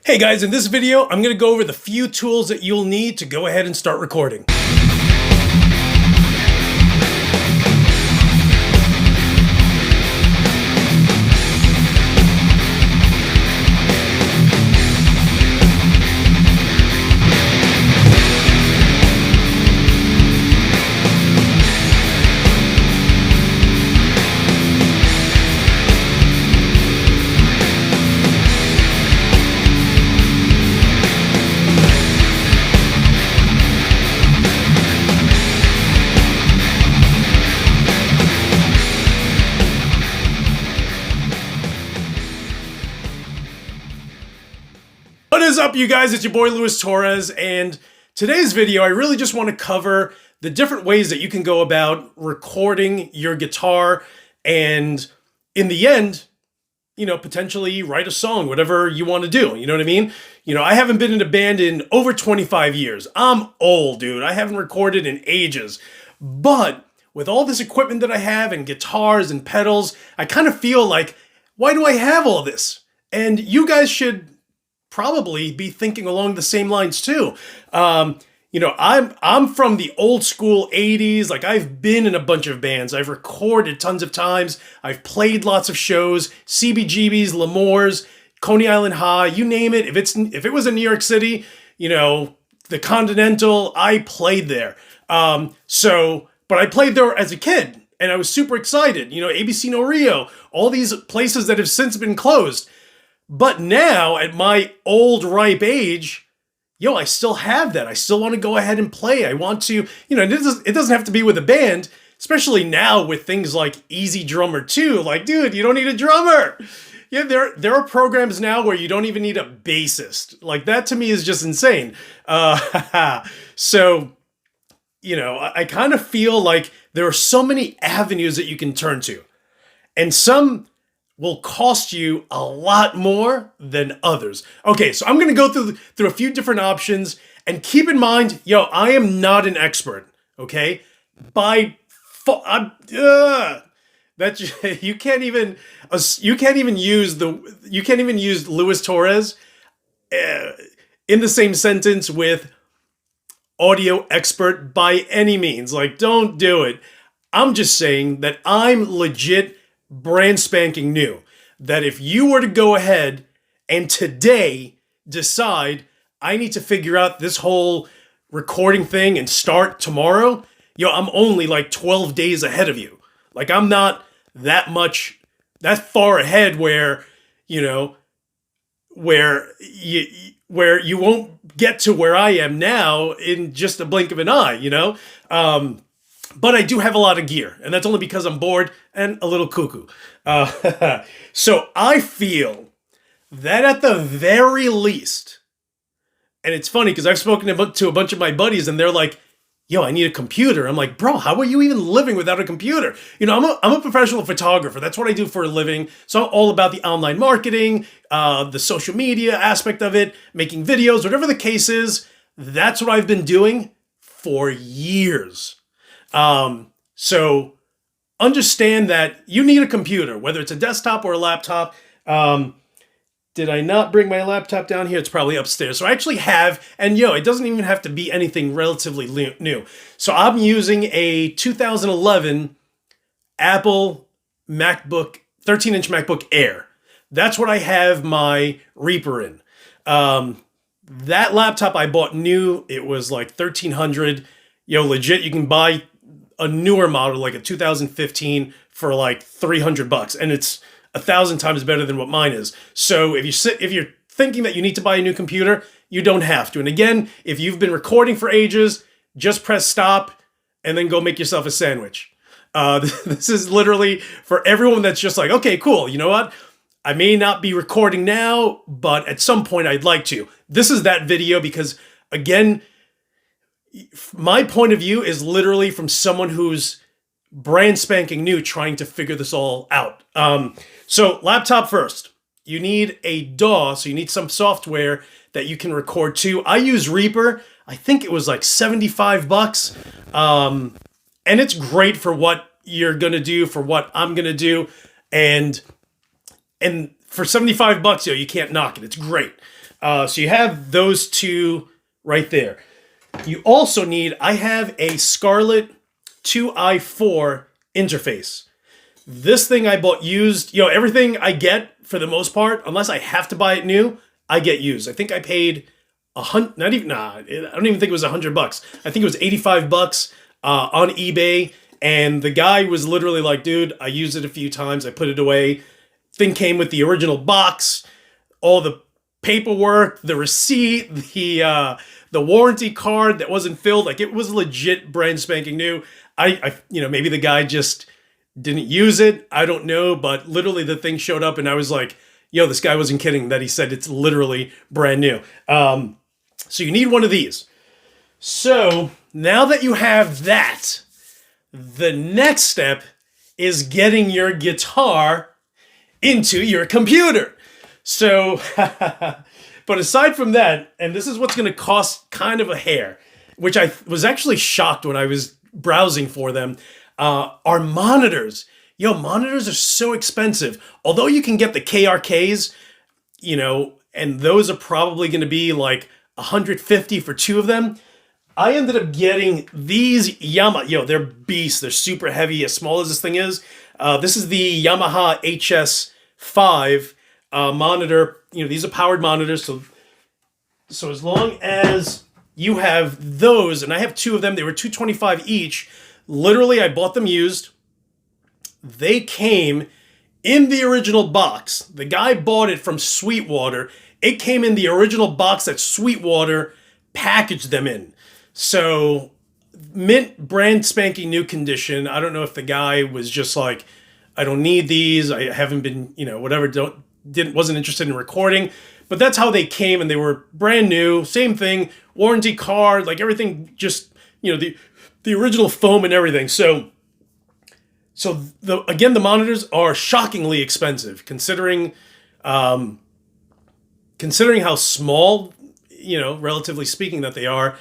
Hey guys, in this video, I'm going to go over the few tools that you'll need to go ahead and start recording. What is up, you guys? It's your boy Luis Torres, and today's video I really just want to cover the different ways that you can go about recording your guitar and in the end, potentially write a song, whatever you want to do. You know what I mean? I haven't been in a band in over 25 years. I'm old, dude. I haven't recorded in ages. But with all this equipment that I have and guitars and pedals, I kind of feel like, why do I have all this? And you guys should probably be thinking along the same lines too. I'm from the old school 80s. Like, I've been in a bunch of bands. I've recorded tons of times. I've played lots of shows, CBGBs, L'Amours, Coney Island High, you name it. If it was in New York City, the Continental, I played there. But I played there as a kid and I was super excited. ABC No Rio, all these places that have since been closed. But now, at my old, ripe age, I still have that. I still want to go ahead and play. I want to, it doesn't have to be with a band, especially now with things like Easy Drummer 2. Like, dude, you don't need a drummer. Yeah, there are programs now where you don't even need a bassist. Like, that to me is just insane. So, I kind of feel like there are so many avenues that you can turn to. And some will cost you a lot more than others. Okay, so I'm going to go through a few different options, and keep in mind, I am not an expert. Okay, you can't even use Luis Torres in the same sentence with audio expert by any means. Like, don't do it. I'm just saying that I'm legit brand spanking new. That if you were to go ahead and today decide I need to figure out this whole recording thing and start tomorrow, I'm only like 12 days ahead of you. Like, I'm not that far ahead where you won't get to where I am now in just a blink of an eye. But I do have a lot of gear, and that's only because I'm bored and a little cuckoo. So I feel that at the very least, and it's funny because I've spoken to a bunch of my buddies, and they're like, I need a computer. I'm like, bro, how are you even living without a computer? I'm a professional photographer. That's what I do for a living. So I'm all about the online marketing, the social media aspect of it, making videos, whatever the case is. That's what I've been doing for years. So understand that you need a computer, whether it's a desktop or a laptop. Did I not bring my laptop down here? It's probably upstairs. So I actually have, and it doesn't even have to be anything relatively new. So I'm using a 2011 Apple MacBook, 13-inch MacBook Air. That's what I have my Reaper in. That laptop I bought new. It was like $1,300. Legit, you can buy a newer model, like a 2015, for like $300, and it's 1,000 times better than what mine is. So if you're thinking that you need to buy a new computer, you don't have to. And again, if you've been recording for ages, just press stop and then go make yourself a sandwich. This is literally for everyone that's just like, okay, cool. You know what? I may not be recording now, but at some point I'd like to. This is that video because, again, my point of view is literally from someone who's brand spanking new trying to figure this all out. So laptop first. You need a DAW, so you need some software that you can record to. I use Reaper. I think it was like $75. And it's great for what you're going to do, for what I'm going to do. And for 75 bucks, you can't knock it. It's great. So you have those two right there. You also need, I have a Scarlett 2i4 interface. This thing I bought used. Everything I get, for the most part, unless I have to buy it new, I get used. I think I paid I don't even think it was $100. I think it was 85 bucks on eBay. And the guy was literally like, dude, I used it a few times. I put it away. Thing came with the original box, all the paperwork, the receipt, the warranty card that wasn't filled. Like, it was legit brand spanking new. Maybe the guy just didn't use it. I don't know, but literally the thing showed up and I was like, this guy wasn't kidding that he said it's literally brand new. So you need one of these. So now that you have that, the next step is getting your guitar into your computer. So, but aside from that, and this is what's going to cost kind of a hair, which I was actually shocked when I was browsing for them, are monitors. Monitors are so expensive. Although you can get the KRKs, and those are probably going to be like $150 for two of them. I ended up getting these Yamaha. They're beasts. They're super heavy, as small as this thing is. This is the Yamaha HS5 monitor. These are powered monitors. So as long as you have those, and I have two of them, they were $225 each. Literally, I bought them used. They came in the original box. The guy bought it from Sweetwater. It came in the original box that Sweetwater packaged them in. So, mint, brand spanking new condition. I don't know if the guy was just like, I don't need these. I haven't been, whatever. Wasn't interested in recording. But that's how they came, and they were brand new. Same thing, warranty card, like everything. Just the original foam and everything. So the monitors are shockingly expensive considering how small, relatively speaking, that they are.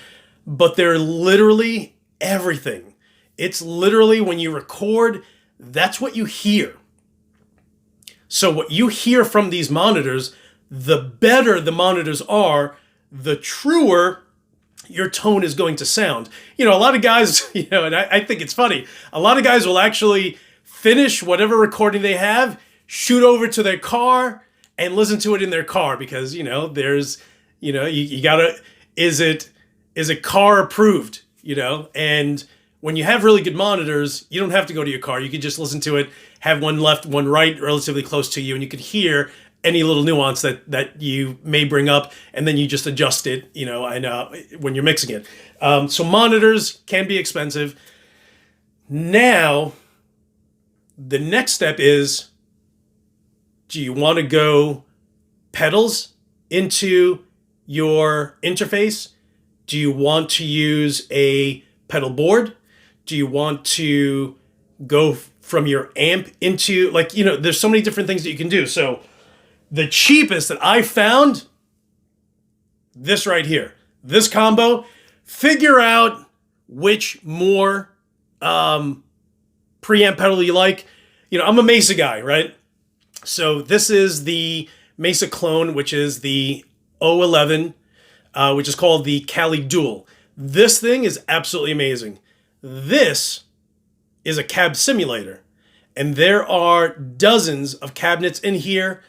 But they're literally everything. It's literally, when you record, that's what you hear. So what you hear from these monitors, the better the monitors are, the truer your tone is going to sound. A lot of guys, and I think it's funny, a lot of guys will actually finish whatever recording they have, shoot over to their car, and listen to it in their car because, there's, you gotta, is it car approved, and when you have really good monitors, you don't have to go to your car. You can just listen to it, have one left, one right, relatively close to you, and you can hear any little nuance that you may bring up, and then you just adjust it, when you're mixing it. So monitors can be expensive. Now, the next step is, do you want to go pedals into your interface? Do you want to use a pedal board? Do you want to go from your amp into, there's so many different things that you can do. So the cheapest that I found, this right here, this combo. Figure out which more preamp pedal you like. I'm a Mesa guy, right? So this is the Mesa clone, which is the 011, which is called the Cali Dual. This thing is absolutely amazing. This is a cab simulator, and there are dozens of cabinets in here,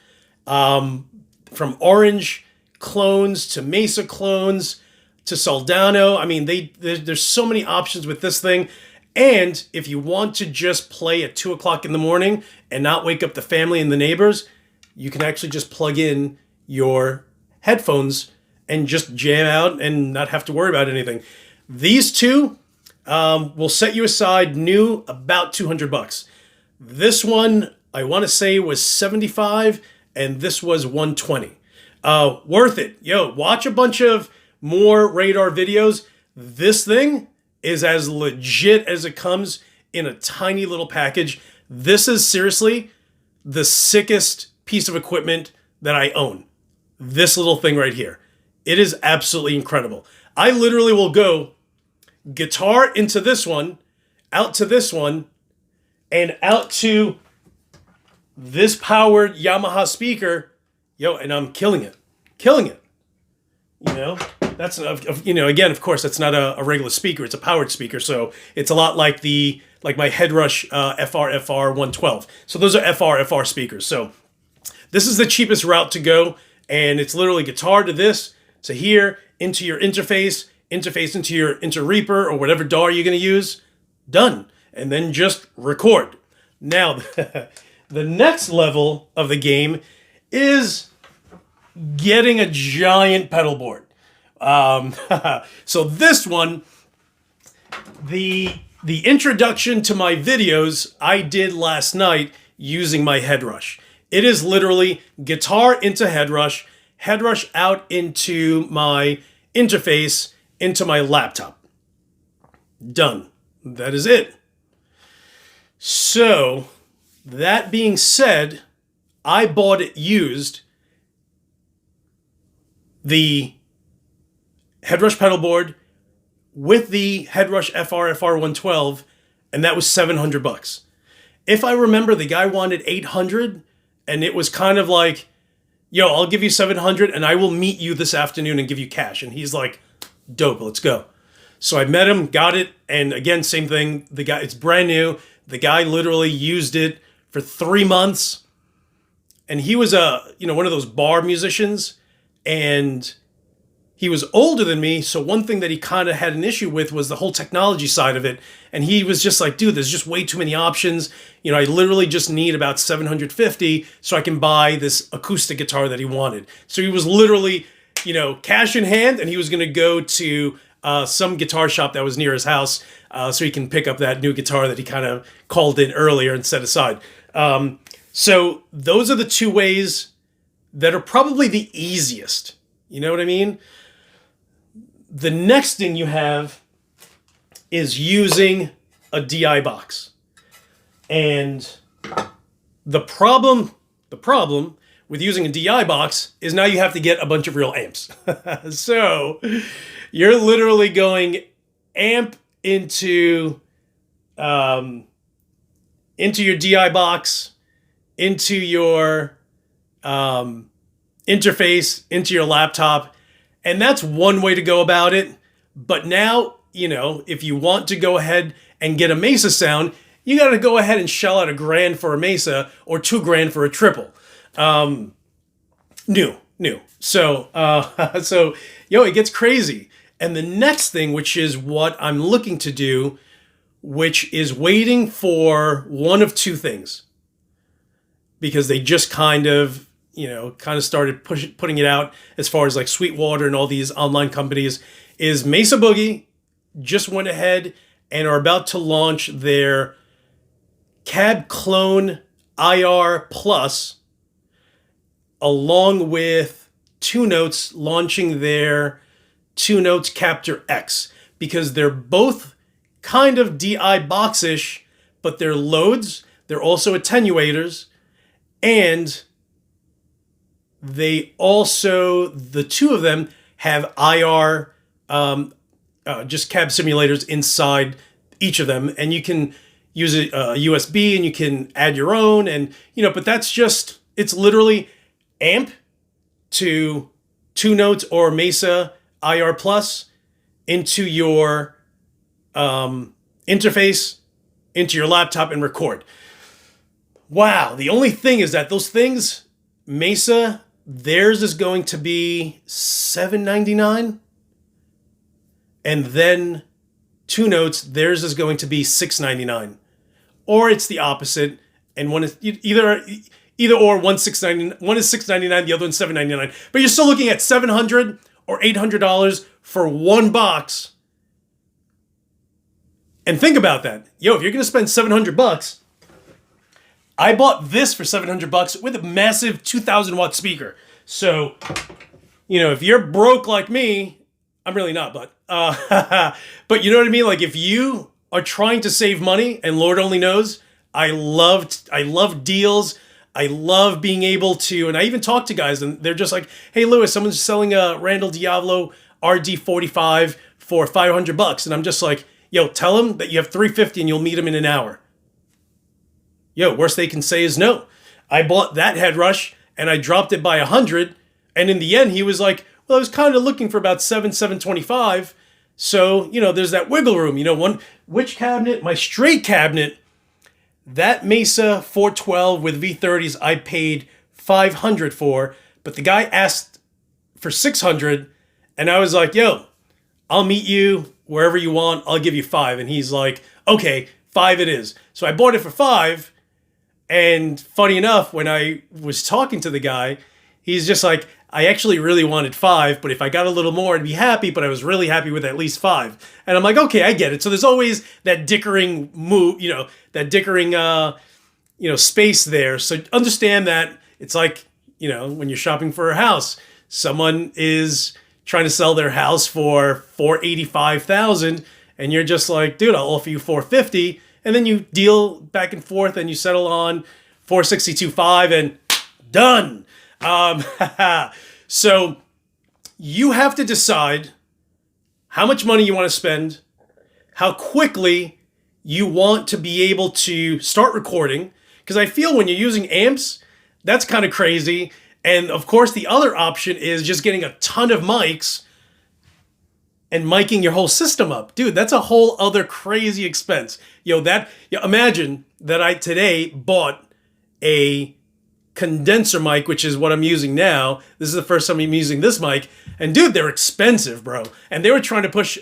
from Orange clones to Mesa clones to Soldano. I mean, there's so many options with this thing. And if you want to just play at 2 o'clock in the morning and not wake up the family and the neighbors, you can actually just plug in your headphones and just jam out and not have to worry about anything. These two will set you aside new about $200. This one, I want to say, was $75, and this was $120. Worth it. Watch a bunch of more Radar videos. This thing is as legit as it comes in a tiny little package. This is seriously the sickest piece of equipment that I own. This little thing right here. It is absolutely incredible. I literally will go guitar into this one, out to this one, and out to this powered Yamaha speaker, yo, and I'm killing it. Killing it. You know? That's, again, of course, that's not a regular speaker. It's a powered speaker. So it's a lot like my Headrush FR 112. So those are FR speakers. So this is the cheapest route to go. And it's literally guitar to this, to here, into your interface into Reaper or whatever DAW you're going to use. Done. And then just record. Now, the next level of the game is getting a giant pedal board. So this one, the introduction to my videos I did last night using my Headrush. It is literally guitar into Headrush, Headrush out into my interface, into my laptop. Done. That is it. So, that being said, I bought it used, the Headrush pedal board with the Headrush FR 112, and that was $700. If I remember, the guy wanted $800, and it was kind of like, yo, I'll give you $700 and I will meet you this afternoon and give you cash. And he's like, dope, let's go. So I met him, got it, and again, same thing. The guy, it's brand new. The guy literally used it for 3 months, and he was one of those bar musicians, and he was older than me. So one thing that he kind of had an issue with was the whole technology side of it. And he was just like, dude, there's just way too many options. You know, I literally just need about $750 so I can buy this acoustic guitar that he wanted. So he was literally, cash in hand, and he was going to go to some guitar shop that was near his house so he can pick up that new guitar that he kind of called in earlier and set aside. So those are the two ways that are probably the easiest. You know what I mean? The next thing you have is using a DI box. And the problem with using a DI box is now you have to get a bunch of real amps. So you're literally going amp into your DI box, into your interface, into your laptop. And that's one way to go about it. But now, if you want to go ahead and get a Mesa sound, you got to go ahead and shell out $1,000 for a Mesa or $2,000 for a triple. New. So, it gets crazy. And the next thing, which is what I'm looking to do, which is waiting for one of two things. Because they just kind of started putting it out as far as like Sweetwater and all these online companies, is Mesa Boogie just went ahead and are about to launch their Cab Clone IR Plus, along with Two Notes launching their Two Notes Captor X, because they're both kind of DI boxish, but they're loads, they're also attenuators, and they also, the two of them have IR, just cab simulators inside each of them. And you can use a USB and you can add your own. And, but that's just, it's literally amp to Two Notes or Mesa IR Plus into your interface, into your laptop, and record. Wow. The only thing is that those things, Mesa, theirs is going to be $799, and then Two Notes, theirs is going to be $699, or it's the opposite, and one is either or, one's $699, one is $699, the other one's $799, but you're still looking at $700 or $800 for one box. And think about that, if you're going to spend $700. I bought this for $700 with a massive 2,000 watt speaker. So, if you're broke like me, I'm really not, but but you know what I mean? Like, if you are trying to save money, and Lord only knows, I love deals. I love being able to, and I even talk to guys, and they're just like, hey, Lewis, someone's selling a Randall Diablo RD45 for $500. And I'm just like, yo, tell them that you have $350 and you'll meet them in an hour. Worst they can say is no. I bought that head rush and I dropped it by 100. And in the end, he was like, well, I was kind of looking for about 725. So, there's that wiggle room. Which cabinet? My straight cabinet, that Mesa 412 with V30s, I paid 500 for, but the guy asked for 600, and I was like, yo, I'll meet you wherever you want. I'll give you 5. And he's like, okay, 5 it is. So I bought it for 5. And funny enough, when I was talking to the guy, he's just like, I actually really wanted 5, but if I got a little more, I'd be happy, but I was really happy with at least 5. And I'm like, okay, I get it. So there's always that dickering move, that dickering, space there. So understand that it's like, when you're shopping for a house, someone is trying to sell their house for $485,000, and you're just like, dude, I'll offer you $450, and then you deal back and forth, and you settle on $462.5, and done. So you have to decide how much money you want to spend, how quickly you want to be able to start recording, because I feel when you're using amps, that's kind of crazy. And of course, the other option is just getting a ton of mics and miking your whole system up. Dude, that's a whole other crazy expense. Imagine that I today bought a condenser mic, which is what I'm using now. This is the first time I'm using this mic. And dude, they're expensive, bro. And they were trying to push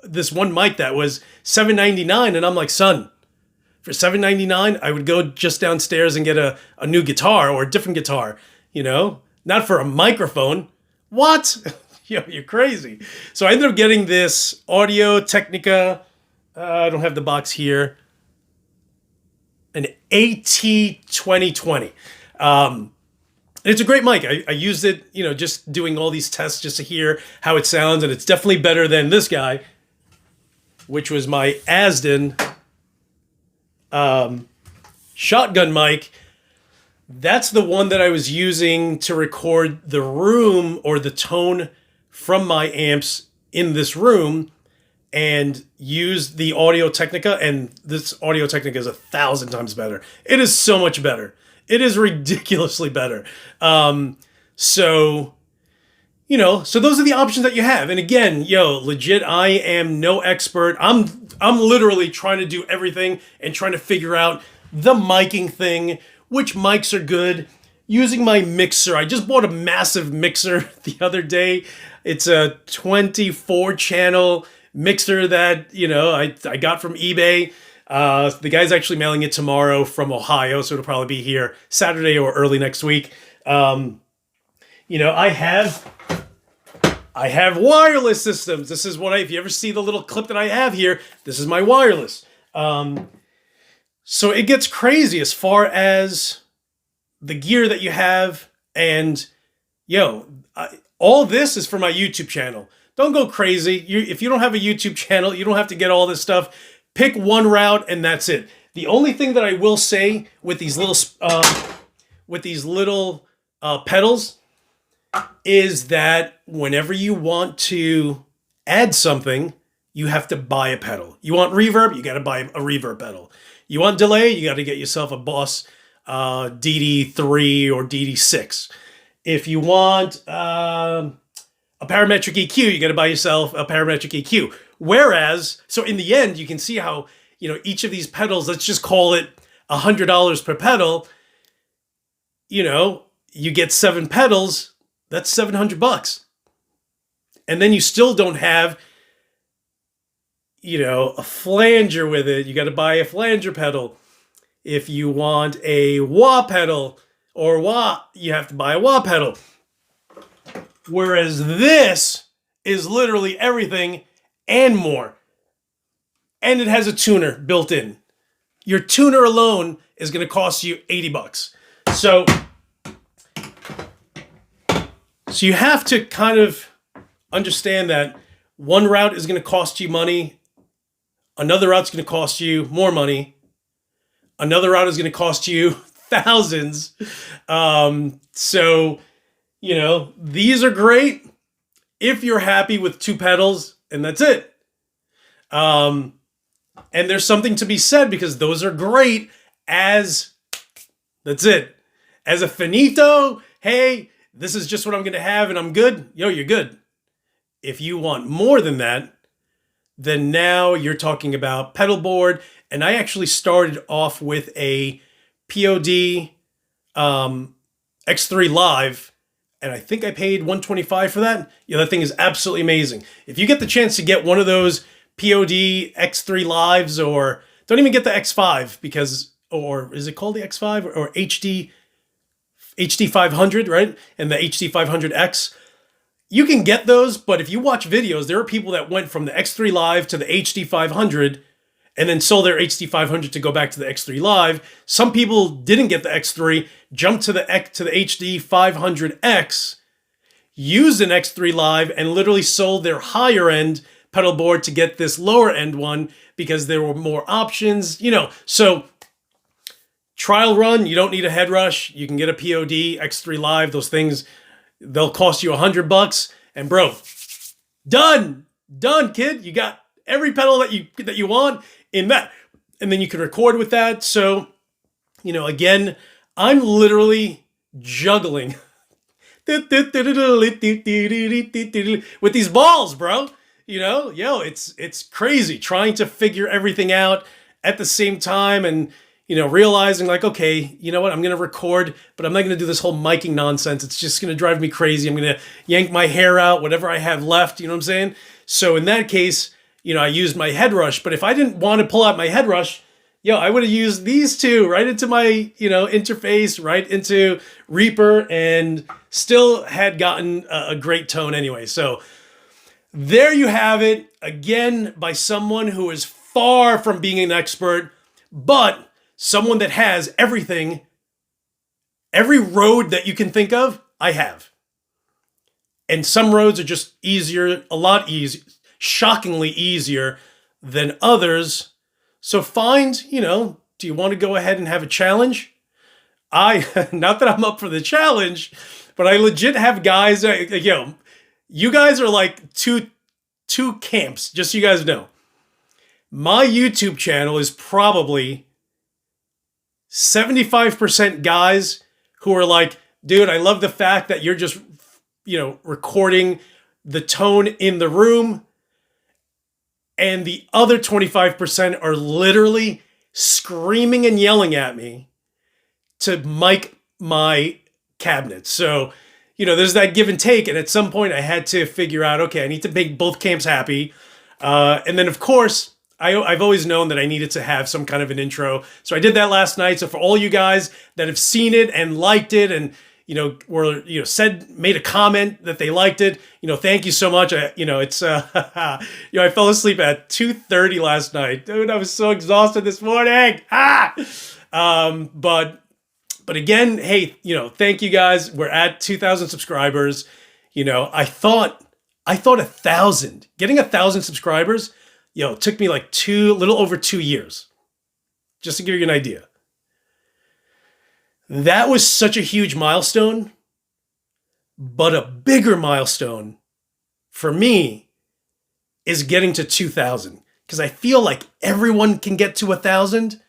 this one mic that was $799. And I'm like, son, for $799, I would go just downstairs and get a new guitar or a different guitar, not for a microphone. What? You're crazy. So I ended up getting this Audio Technica. I don't have the box here. An AT2020. It's a great mic. I used it, just doing all these tests just to hear how it sounds. And it's definitely better than this guy, which was my Asden shotgun mic. That's the one that I was using to record the room or the tone from my amps in this room, and use the Audio Technica. And this Audio Technica is 1,000 times better. It is so much better. It is ridiculously better. So those are the options that you have. And again, legit, I am no expert. I'm literally trying to do everything and trying to figure out the miking thing, which mics are good. Using my mixer. I just bought a massive mixer the other day. It's a 24 channel mixer that, I got from eBay. The guy's actually mailing it tomorrow from Ohio, so it'll probably be here Saturday or early next week. I have wireless systems. This is what if you ever see the little clip that I have here, this is my wireless. So it gets crazy as far as the gear that you have. And, all this is for my YouTube channel. Don't go crazy. If you don't have a YouTube channel, you don't have to get all this stuff. Pick one route and that's it. The only thing that I will say with these little pedals is that whenever you want to add something, you have to buy a pedal. You want reverb, you got to buy a reverb pedal. You want delay, you got to get yourself a Boss DD3 or DD6. If you want a parametric EQ, you got to buy yourself a parametric EQ. Whereas, so in the end, you can see how, each of these pedals, let's just call it $100 per pedal. You get 7 pedals, that's $700. And then you still don't have, a flanger with it. You got to buy a flanger pedal. If you want a wah pedal or wah, you have to buy a wah pedal. Whereas this is literally everything and more. And it has a tuner built in. Your tuner alone is going to cost you $80. So you have to kind of understand that one route is going to cost you money. Another route's going to cost you more money. Another route is going to cost you thousands. These are great if you're happy with 2 pedals and that's it. And there's something to be said because those are great as that's it. As a finito, hey, this is just what I'm going to have and I'm good. Yo, you're good. If you want more than that, then now you're talking about pedal board. And I actually started off with a POD X3 Live, and I think I paid $125 for that. Yeah, that thing is absolutely amazing. If you get the chance to get one of those POD X3 Lives, or don't even get the X5 because, or is it called the X5 or HD 500, right? And the HD 500X. You can get those, but if you watch videos, there are people that went from the X3 Live to the HD 500 and then sold their HD 500 to go back to the X3 Live. Some people didn't get the X3, jumped to the HD 500X, used an X3 Live, and literally sold their higher end pedal board to get this lower end one because there were more options, you know. So trial run, you don't need a head rush. You can get a POD X3 Live. Those things, they'll cost you $100. And bro, done, kid. You got every pedal that you want in that, and then you can record with that. So, you know, again, I'm literally juggling with these balls, bro. You know, yo, it's crazy trying to figure everything out at the same time, and you know, realizing like, okay, you know what, I'm gonna record, but I'm not gonna do this whole miking nonsense. It's just gonna drive me crazy. I'm gonna yank my hair out, whatever I have left. You know what I'm saying? So in that case, you know, I used my head rush. But if I didn't want to pull out my head rush, yo, I would have used these two right into my, you know, interface, right into Reaper, and still had gotten a great tone anyway. So there you have it. Again, by someone who is far from being an expert, but someone that has everything, every road that you can think of, I have. And some roads are just easier, a lot easier, shockingly easier than others. So find, you know, do you want to go ahead and have a challenge? Not that I'm up for the challenge, but I legit have guys, yo, you guys are like two camps, just so you guys know. My YouTube channel is probably 75% guys who are like, dude, I love the fact that you're just, you know, recording the tone in the room. And the other 25% are literally screaming and yelling at me to mic my cabinet. So, you know, there's that give and take. And at some point I had to figure out, okay, I need to make both camps happy. And then of course, I've always known that I needed to have some kind of an intro. So I did that last night. So for all you guys that have seen it and liked it and, you know, were, you know, made a comment that they liked it, you know, thank you so much. You know, it's, you know, I fell asleep at 2:30 last night. Dude, I was so exhausted this morning. But again, hey, you know, thank you guys. We're at 2,000 subscribers. You know, I thought 1,000, getting 1,000 subscribers, yo, it took me like little over 2 years, just to give you an idea. That was such a huge milestone, but a bigger milestone for me is getting to 2,000, because I feel like everyone can get to 1,000,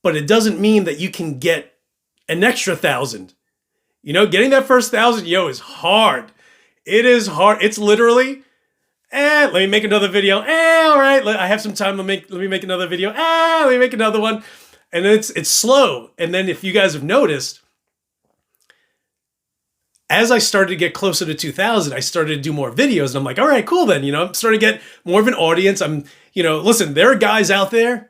but it doesn't mean that you can get an extra 1,000. You know, getting that first 1,000, yo, is hard. It is hard. It's literally, let me make another video. All right, I have some time. Let me make another video. Let me make another one. And it's slow. And then if you guys have noticed, as I started to get closer to 2,000, I started to do more videos. And I'm like, all right, cool then. You know, I'm starting to get more of an audience. You know, listen, there are guys out there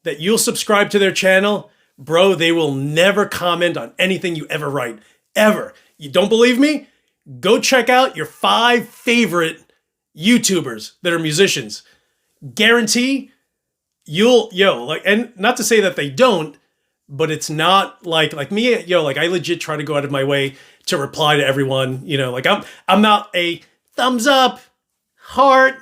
that you'll subscribe to their channel. Bro, they will never comment on anything you ever write. Ever. You don't believe me? Go check out your 5 favorite YouTubers that are musicians. Guarantee and not to say that they don't, but it's not like me, like I legit try to go out of my way to reply to everyone, you know, like I'm not a thumbs up, heart,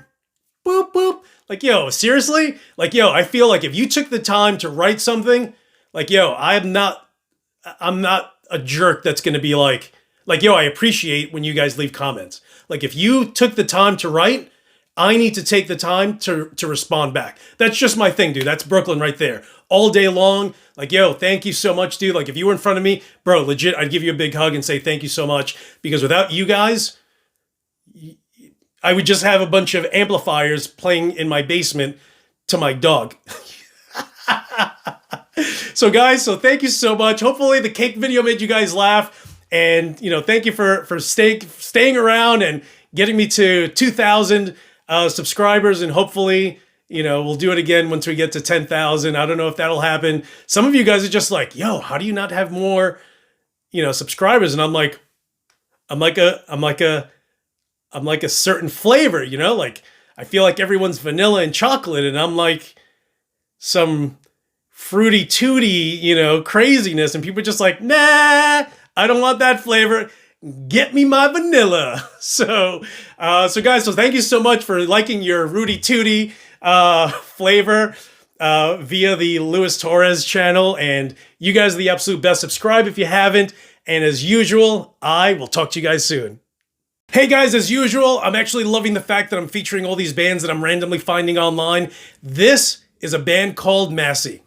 boop, boop. Like, yo, seriously? Like, yo, I feel like if you took the time to write something, like, yo, I'm not a jerk that's going to be like, yo, I appreciate when you guys leave comments. Like, if you took the time to write, I need to take the time to respond back. That's just my thing, dude. That's Brooklyn right there. all day long. Like, yo, thank you so much, dude. Like, if you were in front of me, bro, legit, I'd give you a big hug and say thank you so much. Because without you guys, I would just have a bunch of amplifiers playing in my basement to my dog. So guys, so thank you so much. Hopefully the cake video made you guys laugh. And, thank you for staying around and getting me to 2,000 subscribers. And hopefully, we'll do it again once we get to 10,000. I don't know if that'll happen. Some of you guys are just like, yo, how do you not have more, subscribers? And I'm like a certain flavor, like I feel like everyone's vanilla and chocolate, and I'm like some fruity tooty, craziness, and people are just like, nah, I don't want that flavor. Get me my vanilla. So guys, so thank you so much for liking your Rudy Tooty flavor via the Luis Torres channel, and you guys are the absolute best. Subscribe if you haven't, and as usual, I will talk to you guys soon. Hey guys, as usual, I'm actually loving the fact that I'm featuring all these bands that I'm randomly finding online. This is a band called MASI.